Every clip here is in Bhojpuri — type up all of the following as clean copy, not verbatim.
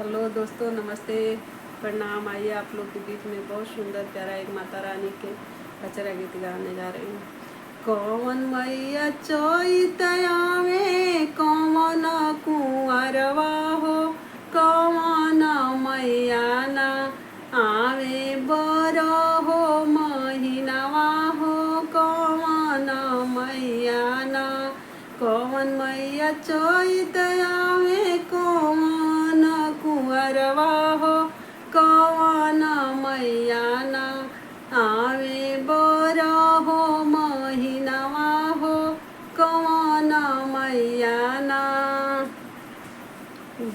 हेलो दोस्तों, नमस्ते, प्रणाम। आइए आप लोग के बीच में बहुत सुंदर प्यारा एक माता रानी के पचरा गीत गाने जा रही हूँ। कौन मैया चैतया में कौन कुंवरवा हो, कौन मैया ना आवे बर हो महीनवा हो, कौन मैया ना कौन मैया चैतया में कौन कुंवरवा हो, कौन मैया ना आवे बर हो महीनवा हो, कौन मैया ना।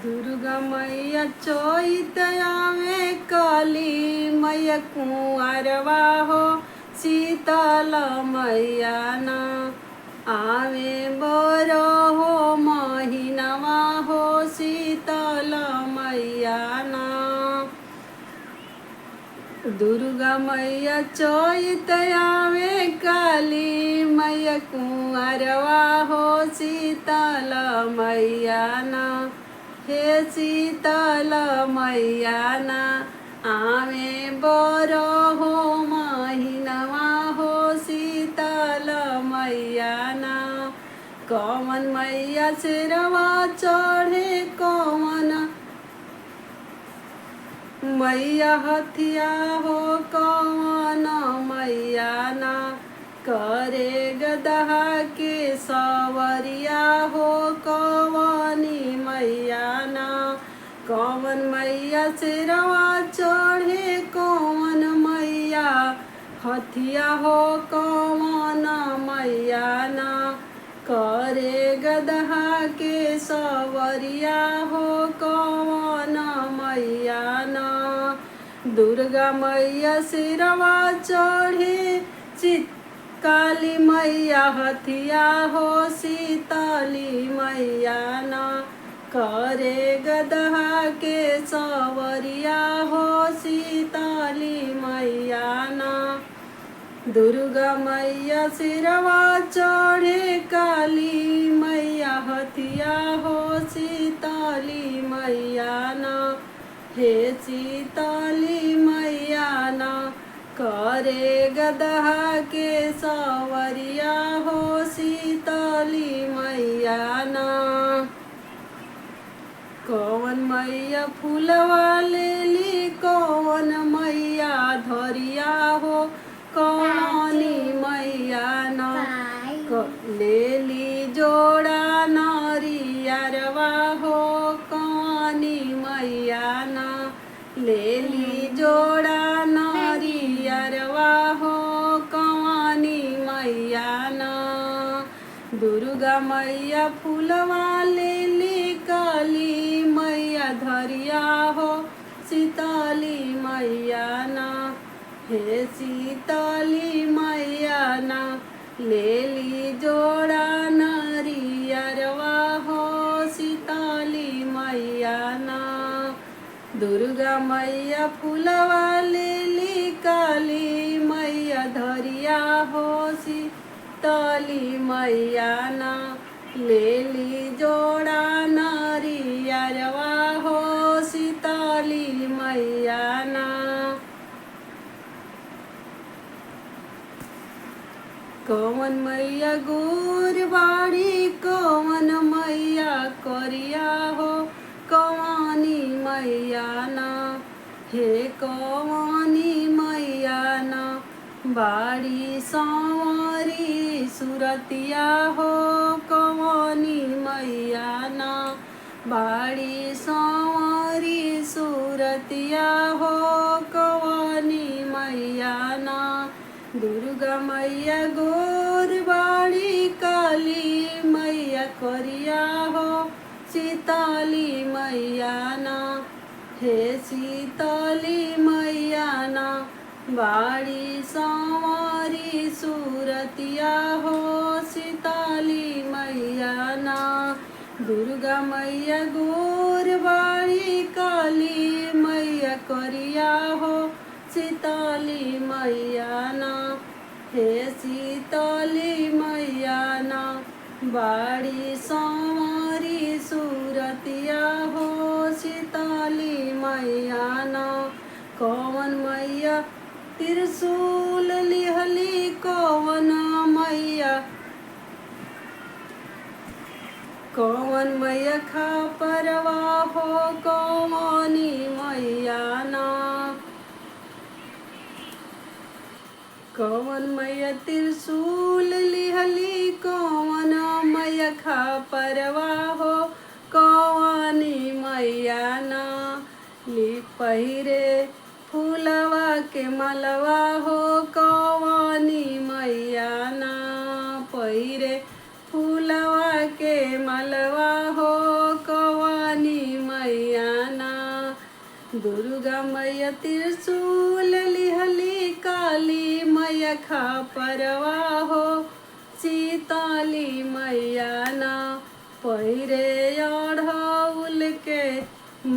दुर्गा मैया चैतया में काली मैया कुंवरवा हो, शीतल मैया ना आवे बर हो महीनवा हो, शीतल मैया ना। दुर्गा मैया चैतया में काली मैया कुंवरवा हो, शीतल मैया ना। हे शीतल मैया ना आवे बर हो महीनवा हो, शीतल मैया ना। कौन मैया सिरवा चढ़े, कौन मैया हथिया हो, कौन मैया ना करे गदहा के सवरिया हो, कौनी मैया ना। कौन मैया सिरवा चढ़े, कौन मैया हथिया हो, कौन मैया ना करे गदहा के सवरिया हो, कौन मैया ना। दुर्गा मैया सिरवा चढ़े, काली मैया हथिया हो, शीतली मैया ना करे गदहा के सवरिया हो, शीतली मैया ना। दुर्गा मैया सिरवा चढ़े, काली मैया हथिया हो, शीतली मैया ना। हे शीतली मैया ना करे गदहा के सवरिया हो, शीतली मैया ना। कौन मैया फूलवा लेली, कौन मैया धरिया हो, कौनी मैया ना लेली जोड़ा नरियरवा हो, कौनी मैया ना लेली जोड़ा नरियरवा हो, कौनी मैया ना। दुर्गा मैया फूलवा लेली, काली मैया धरिया हो, शीतली मैया ना। हे शीतली मैया ना लेली जोड़ा नरियरवा हो, शीतली मैया ना। दुर्गा मैया फूलवा लेली, काली मैया धरिया हो, शीतली मैया ना लेली जोड़ा नरियरवा हो, शीतली मैया ना। कौन मैया गोरबाड़ी, कौन मैया करिया हो, कौनी मैया ना। हे कौनी मैया ना बाड़ी संवरी सुरतिया हो, कौनी मैया ना बाड़ी संवरी सुरतिया हो, कौनी मैया ना। दुर्गा मैया गोरबाड़ी, काली मैया करिया हो, शीतली मैया ना। हे शीतली मैया ना बाड़ी संवरी सुरतिया हो, शीतली मैया ना। दुर्गा मैया गोरबाड़ी, काली मैया करिया हो, शीतली मैया ना। हे शीतली मैया ना बाड़ी संवरी सुरतिया हो, शीतली कौन मैया त्रिशूल लिहली कौन मैया कौन मैया खा परवा हो कौनी मैया ना कौन मैया त्रिशूल लिहली कौन मैया खा परवा हो कौनी मैया ना ली पहिरे फूलवा के मलवा हो कौनी मैया ना पहिरे फूलवा के मलवा हो कौनी मैया ना दुर्गा मैया त्रिशूल लिहली काली मैया खा परवा हो सीताली मैया ना पहिरे अढ़ौल के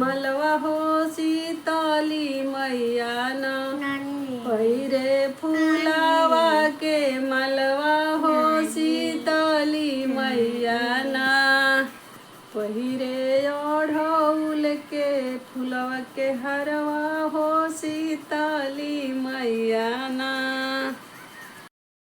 मलवा हो सीताली मैया ना पहिरे फूलावा के मलवा हो सीताली मैया ना पहिरे अढ़ौल के फूलवा के हरवा हो सीताली मैया ना।